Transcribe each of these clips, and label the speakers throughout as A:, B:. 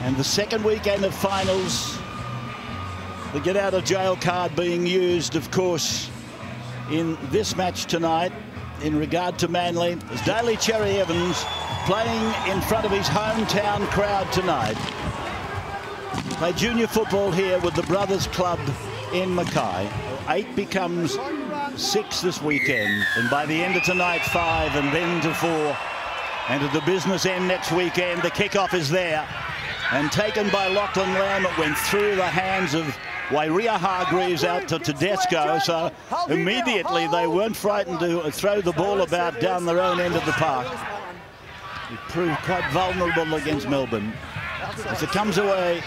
A: And the second weekend of finals, the get out of jail card being used, of course, in this match tonight in regard to Manly. As Daly Cherry Evans playing in front of his hometown crowd tonight. Played junior football here with the Brothers Club in Mackay. 8 becomes 6 this weekend, and by the end of tonight 5, and then to 4, and at the business end next weekend. The kickoff is there and taken by Lachlan Lamb. It went through the hands of Wairia Hargreaves out to Tedesco, so immediately they weren't frightened to throw the ball about down their own end of the park. It proved quite vulnerable against Melbourne. As it comes away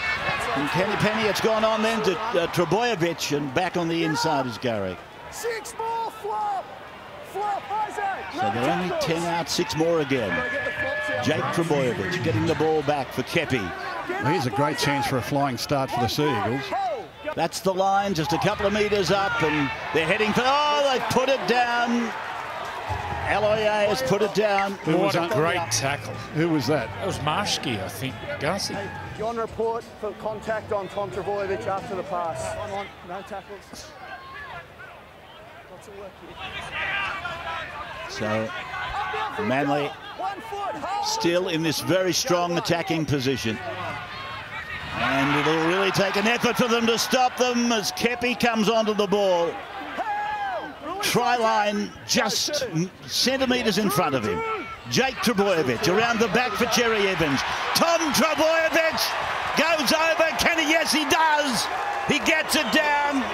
A: from Kenny Penny, it's gone on then to Trbojevic, and back on the inside is Gary.
B: 6 more, flop, Isaac.
A: So they're only 10 out, 6 more again. Jake Trbojevic getting the ball back for Kepi.
C: Well, here's a great chance for a flying start for the Sea Eagles.
A: That's the line, just a couple of metres up, and they're heading for... Oh, they put it down. Aloye has put it down.
D: What a great tackle.
C: Who was that?
D: That was Marshke, I think. Garci.
B: John, report for contact on Tom Trbojevic after the pass. No tackles. Lots of work here.
A: So, Manly still in this very strong attacking position. And it'll really take an effort for them to stop them as Kepi comes onto the ball. Try line just centimetres in front of him. Jake Trbojevic around the back for Cherry Evans. Tom Trbojevic goes over. Can he? Yes, he does. He gets it down.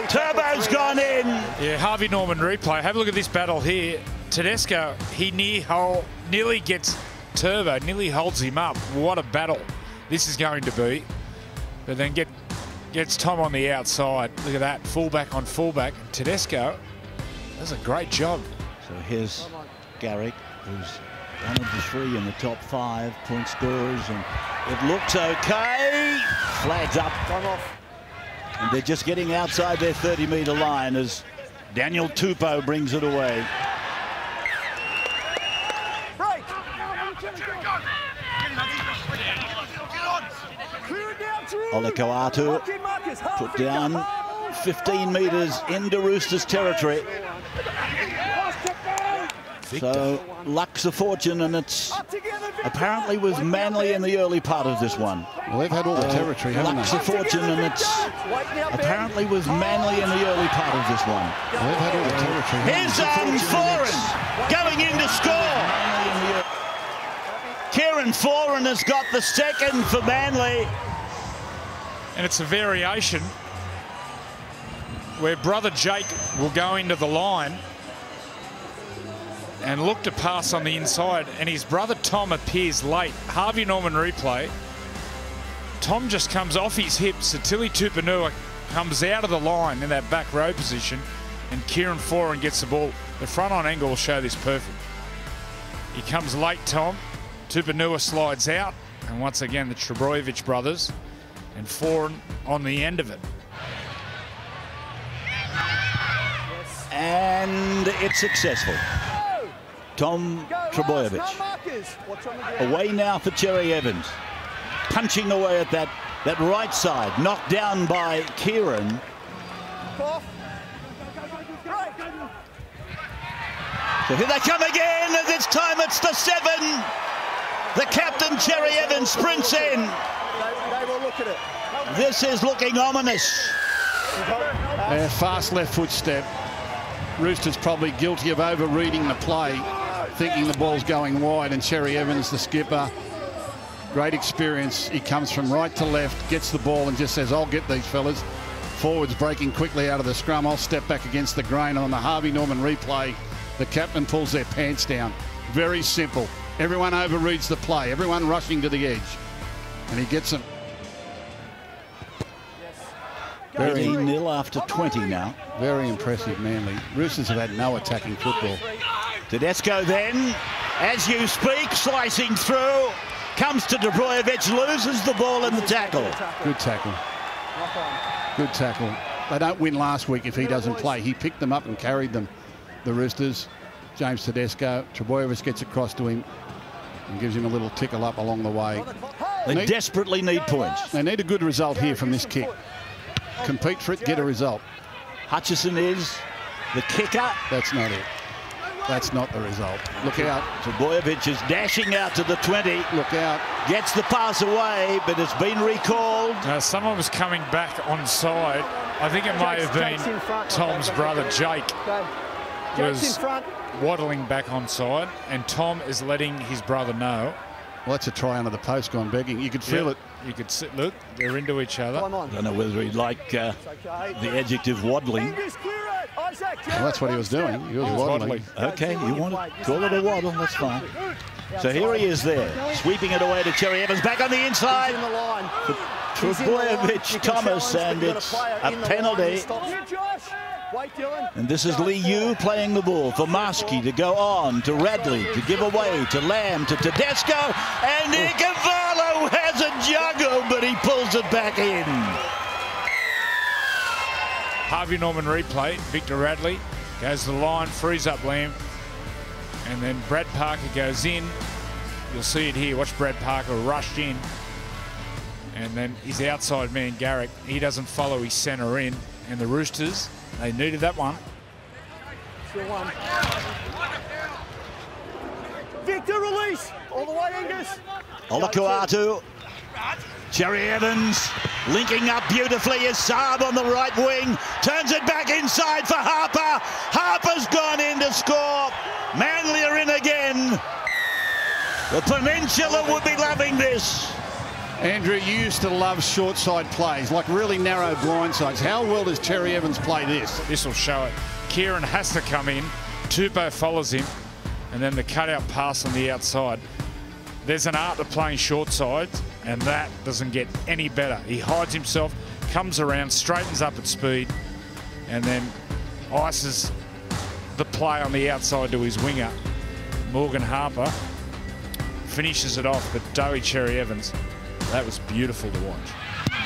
A: Turbo's gone in.
D: Yeah, Harvey Norman replay. Have a look at this battle here. Tedesco, he nearly gets Turbo, nearly holds him up. What a battle this is going to be. But then gets Tom on the outside. Look at that, fullback on fullback. Tedesco does a great job.
A: So here's Garrick, who's 1 of the 3 in the top 5 point scorers, and it looks okay. Flags up. And they're just getting outside their 30-metre line as Daniel Tupou brings it away. Olikoatu put down 15 metres into Roosters territory. So luck's a fortune, and it's apparently with Manly in the early part of this one.
C: Well, they've had all the territory, haven't
A: luck's
C: they?
A: a fortune, and it's apparently with Manly in the early part of this one.
C: Well, they've had all the territory.
A: Here's Foran going in to score. Kieran Foran has got the second for Manly.
D: And it's a variation where brother Jake will go into the line and look to pass on the inside, and his brother Tom appears late. Harvey Norman replay. Tom just comes off his hips. Atili Tupanua comes out of the line in that back row position, and Kieran Foran gets the ball. The front on angle will show this perfect. He comes late, Tom. Tupanua slides out, and once again the Trbojevic brothers, and Foran on the end of it.
A: And it's successful. Tom Trbojevic away now for Cherry Evans, punching away at that right side, knocked down by Kieran. So here they come again, and this time it's the 7. The captain, Cherry Evans, sprints in. This is looking ominous.
C: Fast left foot step. Roosters probably guilty of over-reading the play, thinking the ball's going wide, and Cherry Evans, the skipper, great experience. He comes from right to left, gets the ball and just says, I'll get these fellas. Forwards breaking quickly out of the scrum. I'll step back against the grain. On the Harvey Norman replay, the captain pulls their pants down. Very simple. Everyone overreads the play. Everyone rushing to the edge. And he gets them.
A: 18-0 after 20 now.
C: Very impressive, Manly. Roosters have had no attacking football.
A: Tedesco then, as you speak, slicing through. Comes to Trbojevic, loses the ball in the tackle.
C: Good tackle. Good tackle. They don't win last week if he doesn't play. He picked them up and carried them, the Roosters. James Tedesco. Trbojevic gets across to him and gives him a little tickle up along the way.
A: They desperately need points.
C: They need a good result here from this kick. Compete for it, get a result.
A: Hutchison is the kicker.
C: That's not it. That's not the result. Look out.
A: Trbojevic is dashing out to the 20.
C: Look out.
A: Gets the pass away, but it's been recalled.
D: Someone was coming back onside. I think it may have been Tom's brother, Jake. Was waddling back onside, and Tom is letting his brother know.
C: Well, that's a try under the post gone begging. You could feel it.
D: You could sit, look, they're into each other.
A: I don't know whether he'd like the adjective waddling.
C: Well, that's what he was doing. He was waddling.
A: Okay, you want to call it a waddle, that's fine. So here he is there, sweeping it away to Cherry Evans, back on the inside. Trbojevic, Thomas, and it's a penalty. And this is Lee Yu playing the ball for Marsky to go on to Radley, to give away to Lamb, to Tedesco, and Cavallo has a juggle, but he pulls it back in.
D: Harvey Norman replay. Victor Radley goes to the line, frees up Lamb, and then Brad Parker goes in. You'll see it here. Watch Brad Parker rush in, and then his outside man Garrick, he doesn't follow his centre in, and the Roosters, they needed that one.
B: Still one. Victor, release all the way, Angus.
A: Olakuatu. Cherry Evans linking up beautifully as Saab on the right wing. Turns it back inside for Harper. Harper's gone in to score. Manly are in again. The Peninsula would be loving this.
C: Andrew, you used to love short side plays, like really narrow blind sides. How well does Cherry Evans play this?
D: This will show it. Kieran has to come in. Tupou follows him. And then the cutout pass on the outside. There's an art to playing short sides, and that doesn't get any better. He hides himself, comes around, straightens up at speed, and then ices the play on the outside to his winger, Morgan Harper. Finishes it off, but Dowie Cherry Evans, that was beautiful to watch.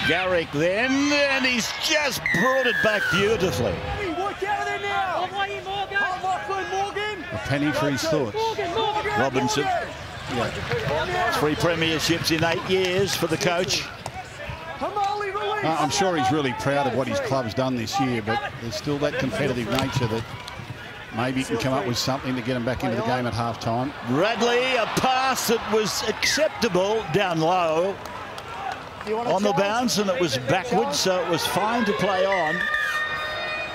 A: Garrick then, and he's just brought it back beautifully.
B: Work out of there now. Morgan.
C: A penny for his thoughts.
A: Robinson. Yeah. 3 premierships in 8 years for the coach.
C: I'm sure he's really proud of what his club's done this year, but there's still that competitive nature that maybe he can come up with something to get him back into the game at half-time.
A: Radley, a pass that was acceptable down low on the bounce, and it was backwards, so it was fine to play on.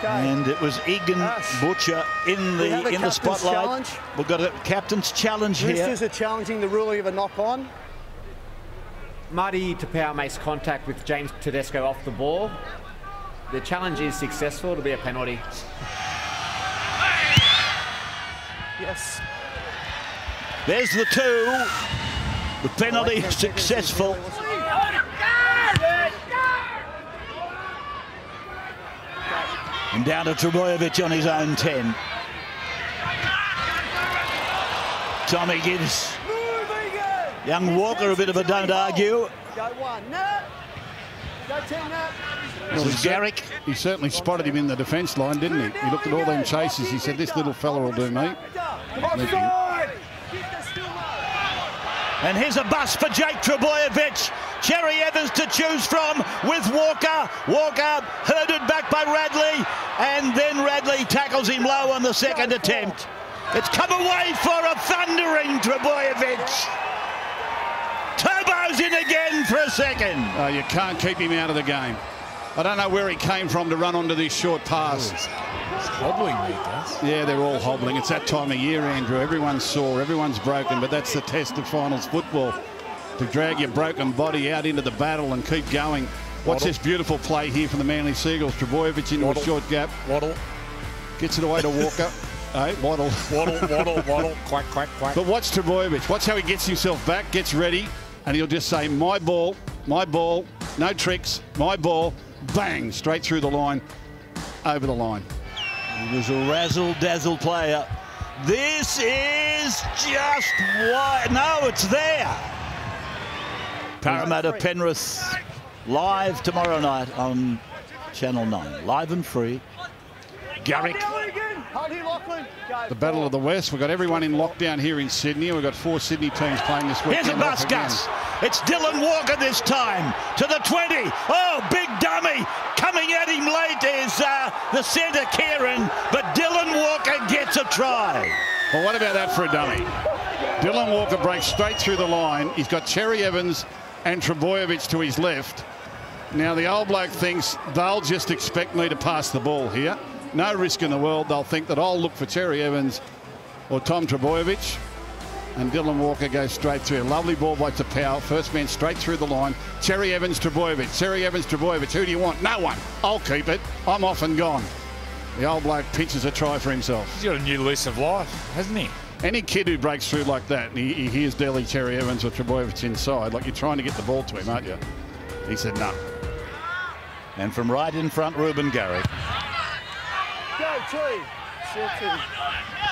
A: And it was Egan Butcher in the spotlight.
B: Challenge.
A: We've got a captain's challenge here.
B: Roosters are challenging the ruling of a knock-on.
E: Marty Tupou makes contact with James Tedesco off the ball. The challenge is successful. It'll be a penalty.
B: Yes.
A: There's the 2. The penalty is successful. And down to Trbojevic on his own 10. Tommy gives young Walker a bit of a don't argue.
B: Go 1, Nat. Go 10, Nat.
A: This is Garrick.
C: He certainly spotted him in the defence line, didn't he? He looked at all them chases. He said, this little fella will do me.
A: And here's a bust for Jake Trbojevic. Cherry Evans to choose from with Walker. Walker herded back by Radley. And then Radley tackles him low on the second attempt. It's come away for a thundering Trbojevic. Turbo's in again for a second.
C: Oh, you can't keep him out of the game. I don't know where he came from to run onto this short pass.
D: He's hobbling, he does.
C: Yeah, they're all hobbling. It's that time of year, Andrew. Everyone's sore, everyone's broken, but that's the test of finals football. To drag your broken body out into the battle and keep going. What's this beautiful play here from the Manly Seagulls? Trbojevic into a short gap.
D: Waddle.
C: Gets it away to Walker. Hey, Waddle.
D: Waddle. Quack.
C: But watch Trbojevic. Watch how he gets himself back, gets ready, and he'll just say, my ball, no tricks, my ball, bang, straight through the line, over the line.
A: He was a razzle-dazzle player. This is just wide. No, it's there. Parramatta Penrith live tomorrow night on Channel 9. Live and free. Garrick
B: Hold here, Lachlan. Go.
C: The Battle of the West. We've got everyone in lockdown here in Sydney. We've got 4 Sydney teams playing this weekend.
A: Here's a bus, Gus. It's Dylan Walker this time to the 20. Oh, big dummy. Coming at him late is the centre, Kieran, but Dylan Walker gets a try.
C: Well, what about that for a dummy? Dylan Walker breaks straight through the line. He's got Cherry Evans and Trbojevic to his left. Now, the old bloke thinks they'll just expect me to pass the ball here. No risk in the world. They'll think that I'll look for Cherry Evans or Tom Trbojevic. And Dylan Walker goes straight through. Lovely ball by Tapau. First man straight through the line. Cherry Evans, Trbojevic. Cherry Evans, Trbojevic. Who do you want? No one. I'll keep it. I'm off and gone. The old bloke pinches a try for himself.
D: He's got a new lease of life, hasn't he?
C: Any kid who breaks through like that, and he hears Delhi, Cherry Evans or Trbojevic inside, like you're trying to get the ball to him, aren't you? He said no.
A: And from right in front, Ruben Garrick.
B: Go, Tree.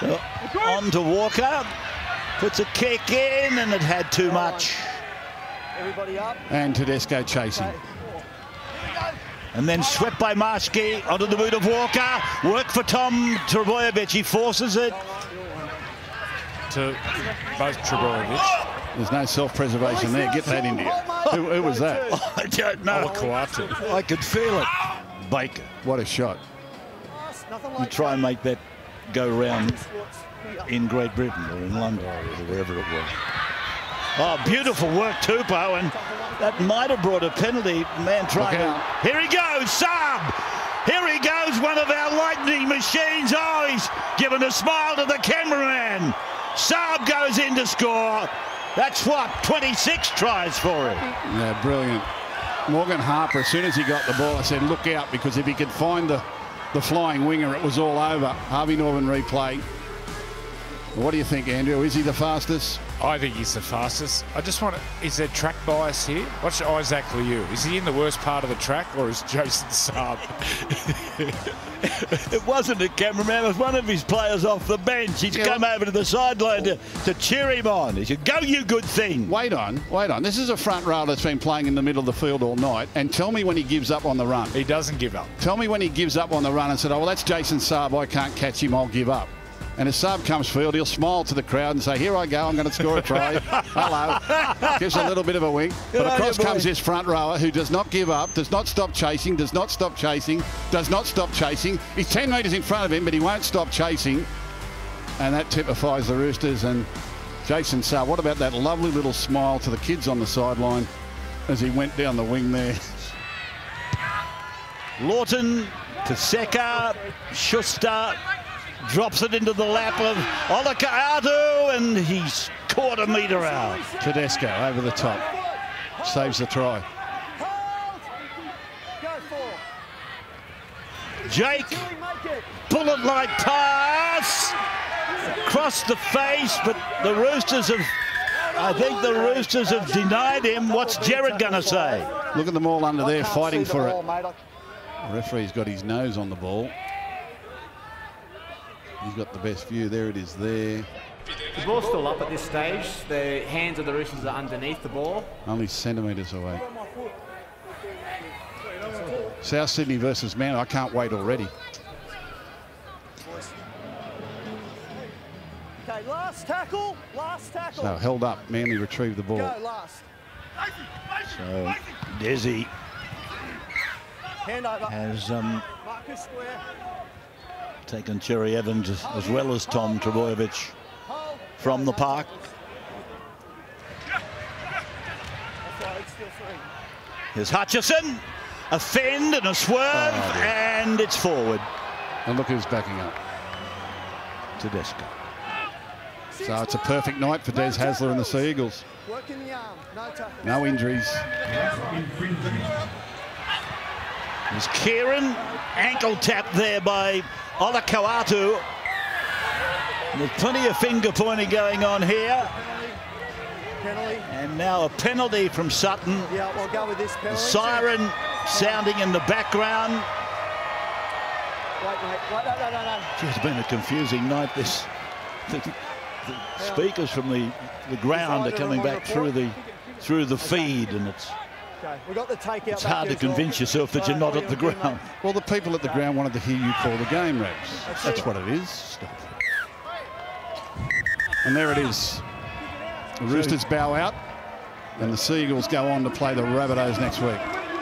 A: So, on to Walker. Puts a kick in, and it had too much.
B: Everybody up.
C: And Tedesco chasing.
A: And then swept by Marshke onto the boot of Walker. Work for Tom Trbojevic. He forces it.
D: To both Trbojevic.
C: There's no self-preservation there. Get that into you. Who was that?
A: I don't know. I could feel it. Baker.
C: What a shot.
A: You try and make that go round in Great Britain or in London or wherever it was. Oh, beautiful work, Tupou, and that might have brought a penalty. Man trying to... Here he goes, Saab! Here he goes, one of our lightning machines. Oh, he's given a smile to the cameraman. Saab goes in to score. That's what, 26 tries for him.
C: Yeah, brilliant. Morgan Harper, as soon as he got the ball, I said, look out, because if he could find the flying winger, it was all over. Harvey Norman replay. What do you think, Andrew? Is he the fastest?
D: I think he's the fastest. I just want to... Is there track bias here? Watch Isaac Liu. Is he in the worst part of the track, or is Jason Saab?
A: It wasn't a cameraman. It was one of his players off the bench. He's come over to the sideline to cheer him on. He said, go, you good thing.
C: Wait on. This is a front row that's been playing in the middle of the field all night. And tell me when he gives up on the run.
D: He doesn't give up.
C: Tell me when he gives up on the run and said, oh, well, that's Jason Saab. I can't catch him. I'll give up. And as Saab comes field, he'll smile to the crowd and say, here I go, I'm going to score a try. Hello. Gives a little bit of a wink. But across comes this front rower who does not give up, does not stop chasing, does not stop chasing, does not stop chasing. He's 10 metres in front of him, but he won't stop chasing. And that typifies the Roosters. And Jason Saab, what about that lovely little smile to the kids on the sideline as he went down the wing there?
A: Lawton to Seka, Schuster. Drops it into the lap of Olakau'atu, and he's caught a metre out.
C: Tedesco over the top. Saves the try.
A: Jake, bullet-like pass. Across the face, but the Roosters have... I think the Roosters have denied him. What's Jared going to say?
C: Look at them all under there fighting for it. The referee's got his nose on the ball. He's got the best view. There it is there.
E: The ball's still up at this stage. The hands of the Roosters are underneath the ball.
C: Only centimetres away. South Sydney versus Man. I can't wait already.
B: Okay, last tackle. Last tackle.
C: So held up. Manly retrieved the ball.
B: Go, last.
A: So Desi
B: Hand over.
A: has
B: Marcus square.
A: taken Cherry Evans as well as Tom Trbojevic from the park. Here's Hutchison, a fend and a swerve, and it's forward.
C: And look who's backing up.
A: Tedesco.
C: So it's a perfect night for Des Hasler and the Sea Eagles.
B: Working the arm. No tackle.
C: No injuries.
A: There's Kieran, ankle tap there by Olakau'atu. There's plenty of finger pointing going on here.
B: Penalty.
A: And now a penalty from Sutton.
B: Yeah, we'll go with this penalty.
A: The siren sounding in the background.
B: Wait, mate. Wait, no.
A: It's been a confusing night. This the speakers from the ground are coming back through the feed, and it's
B: Okay, we got the take out.
A: It's hard to convince yourself that you're not at the ground.
C: Well, the people at the ground wanted to hear you call the game, Rebs. That's what it is. And there it is. The Roosters bow out, and the Seagulls go on to play the Rabbitohs next week.